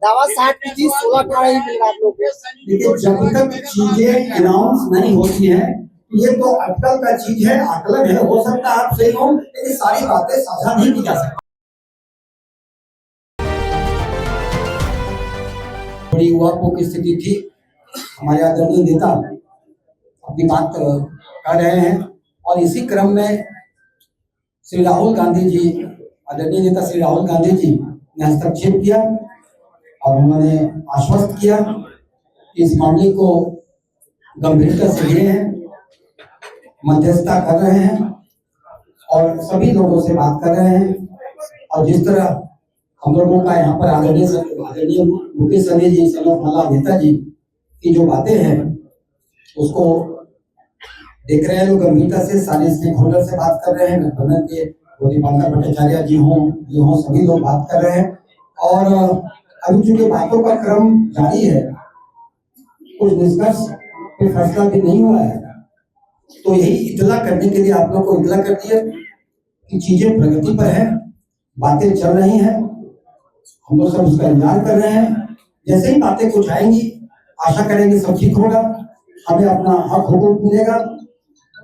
दावा 60 की थी, 16-18 ही मिल रहा आप लोग को। देखिए, जब तक चीजें अनाउंस नहीं होती हैं, ये तो अटकल का चीज है, आकलन है, हो सकता है आप सही हो, लेकिन सारी बातें साझा नहीं की जा सकती। बड़ी युवा की स्थिति थी, हमारे आदरणीय नेता अपनी बात कर रहे हैं और इसी क्रम में श्री राहुल गांधी जी, आदरणीय नेता श्री राहुल गांधी जी ने हस्तक्षेप किया और उन्होंने आश्वस्त किया कि इस मामले को गंभीरता से ले रहे हैं, मध्यस्थता कर रहे हैं और सभी लोगों से बात कर रहे हैं। और जिस तरह हम लोगों का यहाँ पर आदरणीय मुकेश सहनी जी, सनत नेता जी की जो बातें हैं उसको देख रहे हैं लोग गंभीरता से। सारे स्टेक होल्डर से बात कर रहे हैं, गठबंधन के दीपांकर भट्टाचार्य जी हों, सभी लोग बात कर रहे हैं और अभी चूंकि बातों का क्रम जारी है, कुछ निष्कर्ष पे फैसला भी नहीं हुआ है, तो यही इतला करने के लिए आप लोग को इतला कर दिया कि चीजें प्रगति पर है, बातें चल रही हैं, हम लोग सब उसका इंतजार कर रहे हैं। जैसे ही बातें कुछ आएंगी, आशा करेंगे सब ठीक होगा, हमें अपना हक हुकूक मिलेगा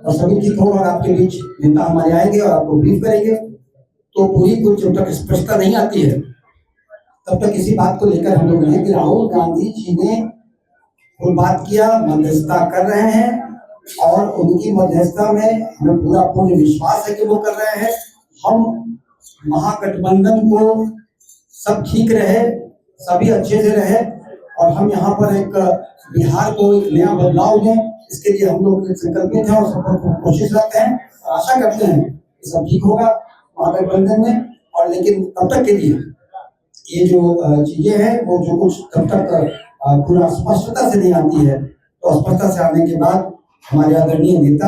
और सभी ठीक होगा और आपके बीच नेता हमारे आएंगे और आपको ब्रीफ करेंगे। तो पूरी कुछ जब तक स्पष्टता नहीं आती है तब तक इसी बात को लेकर हम लोग हैं कि राहुल गांधी जी ने वो बात किया, मध्यस्थता कर रहे हैं और उनकी मध्यस्थता में हमें पूर्ण विश्वास है कि वो कर रहे हैं। हम महागठबंधन को सब ठीक रहे, सभी अच्छे से रहे और हम यहाँ पर एक बिहार को एक नया बदलाव दें, इसके लिए हम लोग संकल्पित हैं और सब कोशिश करते हैं और आशा करते हैं कि सब ठीक होगा महागठबंधन में। और लेकिन तब तक के लिए ये जो चीजें हैं वो जो कुछ तब तक पूरा स्पष्टता से नहीं आती है, तो स्पष्टता से आने के बाद हमारे आदरणीय नेता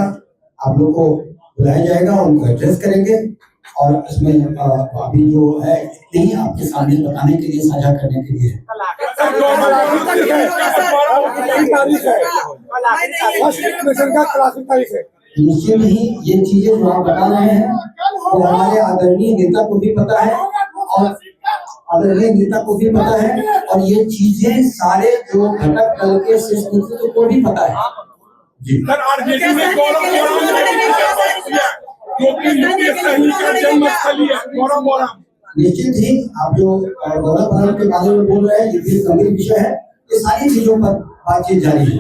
आप लोग को बुलाया जाएगा, उनको एड्रेस करेंगे और इसमें अभी जो है इतने ही आपके सामने बताने के लिए, साझा करने के लिए निश्चित ही ये चीजें जो आप बता रहे हैं वो हमारे आदरणीय नेता को भी पता है और आदरणीय नेता को भी पता है और ये चीजें सारे जो घटक दल के शीर्ष नेतृत्व को भी पता है जी। निश्चित ही आप जो गौरव के बारे में बोल रहे हैं, ये भी गंभीर विषय है, ये सारी चीजों पर बातचीत जारी है।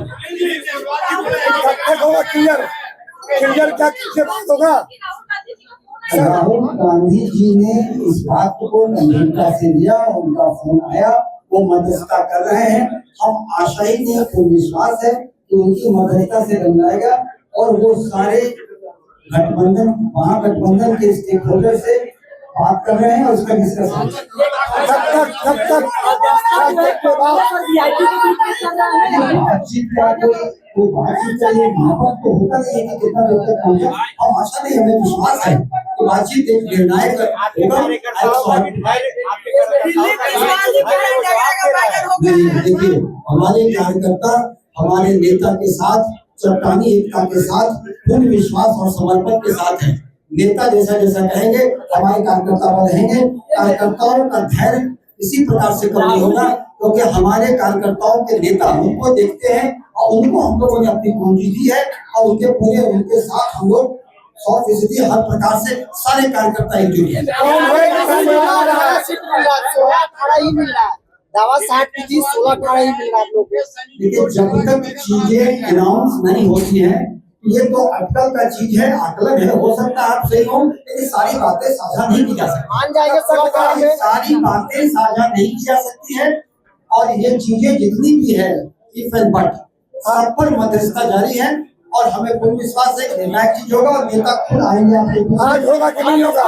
राहुल गांधी जी ने इस बात को गंभीरता से लिया, उनका फोन आया, वो मध्यस्थता कर रहे हैं। हम आशायी नहीं, पूर्ण विश्वास है कि उनकी मध्यस्थता से बन जाएगा और वो सारे गठबंधन, महागठबंधन के स्टेक होल्डर से बात कर रहे हैं और उसका डिस्कशन बातचीत का कोई बातचीत चाहिए, वहाँ पर तो होता नहीं है कि कितना देर तक पहुंचे। हम आशा नहीं, हमें विश्वास है कि बातचीत एक निर्णायक होगा। देखिए, हमारे कार्यकर्ता हमारे नेता के साथ चट्टानी एकता के साथ पूर्ण विश्वास और समर्पण के साथ है। नेता जैसा जैसा कहेंगे हमारे कार्यकर्ता रहेंगे। कार्यकर्ताओं का धैर्य इसी प्रकार से कम नहीं होगा, क्योंकि हमारे कार्यकर्ताओं के नेता उनको देखते हैं और उनको हम लोगों ने अपनी पूंजी दी है और उनके साथ हम लोग 100% हर प्रकार से सारे कार्यकर्ता एकजुट हैं। दावा 60 की थी, 16-18 ही मिल रहा आप लोग को। देखिए, जब तक चीजें अनाउंस नहीं होती हैं, ये तो अटकल का चीज है, आकलन है, हो सकता है आप सही हो, लेकिन सारी बातें साझा नहीं की जा सकती। मान जाएगा सारी बातें साझा नहीं की जा सकती है और ये चीजें जितनी भी है इफ एंड बट सब पर मध्यस्थता जारी है और हमें पूर्ण विश्वास है कि निर्णायक चीज होगा और नेता खुद आएंगे आपके। आज होगा कि नहीं होगा?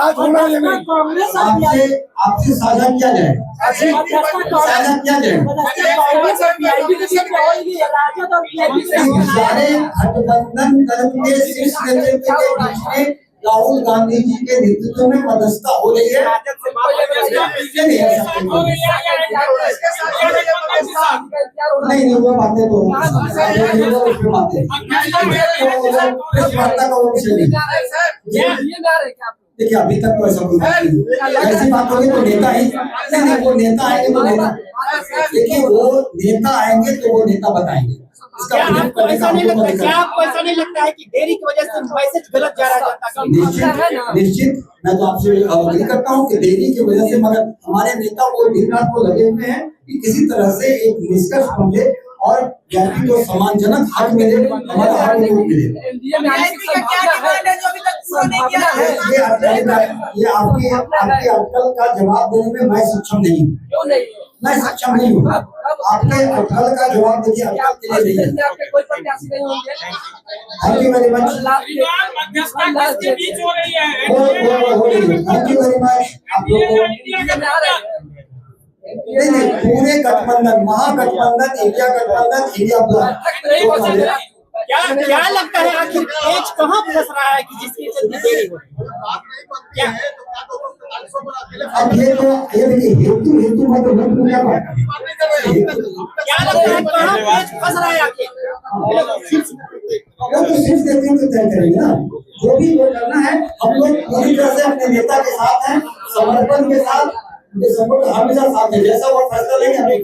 आज होगा या नहीं? आपसे साझा किया जाए, साझा किया जाए। सारे गठबंधन दल के शीर्ष नेतृत्व के बीच में राहुल गांधी जी के नेतृत्व में मध्यस्थता हो रही है। नहीं, वो बातें तो बातें देखिए अभी तक तो ऐसा कोई बात नहीं है। ऐसी बात होगी तो नेता ही नहीं, वो नेता आएंगे तो नेता, देखिए वो नेता आएंगे तो वो नेता बताएंगे। इसका क्या विरोध आपको करने ऐसा का नहीं हमको लगता है, कोई क्या अधिकार आपको ऐसा नहीं लगता है कि देरी की वजह से मैसेज गलत जा रहा है जनता का? निश्चित निश्चित मैं तो आपसे अग्री करता हूँ कि देरी की वजह से, मगर हमारे नेता वो दिन रात को लगे हुए हैं कि किसी तरह से एक निष्कर्ष पहुंचे और जाति को सम्मानजनक हक मिले, हमारा हक उनको मिले। ये आपकी अटकल का जवाब देने में मैं सक्षम नहीं हूँ, मैं सक्षम नहीं हूँ। आपके अटकल का जवाब देखिए अटकल के लिए नहीं है। कोई प्रत्याशी नहीं होंगे। Thank you very much. मध्यस्थता किसके बीच हो रही है? Thank you very much. आप लोग को नहीं, पूरे गठबंधन, महागठबंधन, इंडिया गठबंधन, इंडिया ब्लॉक, क्या लगता है आखिर पेच कहाँ फंस रहा है कि जिसकी चलती देरी हो रही है? अब ये देखिए हेतु मतलब क्या बात है? क्या लगता है कहाँ पेच फंस रहा है आखिर? वो तो सिर्फ नेतृत्व तय करेंगे ना, जो भी वो करना है। हम लोग पूरी तरह से अपने नेता के साथ हैं, समर्पण के साथ, हमेशा साथ है, जैसा वो फैसला लेंगे हमें